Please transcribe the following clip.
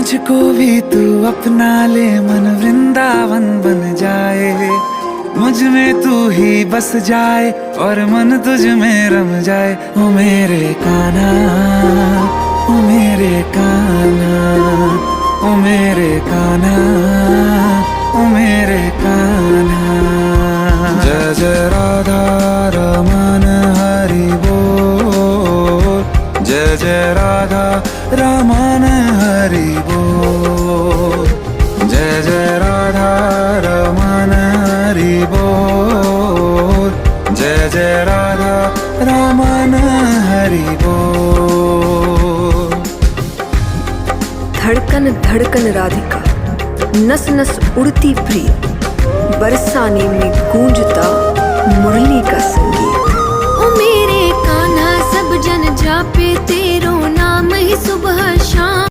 मुझको भी तू अपना ले, मन वृंदावन बन जाए। मुझ में तू ही बस जाए और मन तुझ में रम जाए। ओ मेरे कान्हा, ओ मेरे कान्हा, ओ मेरे कान्हा, ओ मेरे कान्हा। जय जय राधा रमन हरि बोल, जय जय राधा रमन हरि बोल, जय जय राधा रमन हरि बोल, जय जय राधा रमन हरि बोल। धड़कन धड़कन राधिका, नस नस उड़ती प्रीत, बरसाने में गूंजता मुरली का संगीत। ओ मेरे कान्हा सब जन जापे तेरो नाम ही सुबह शाम।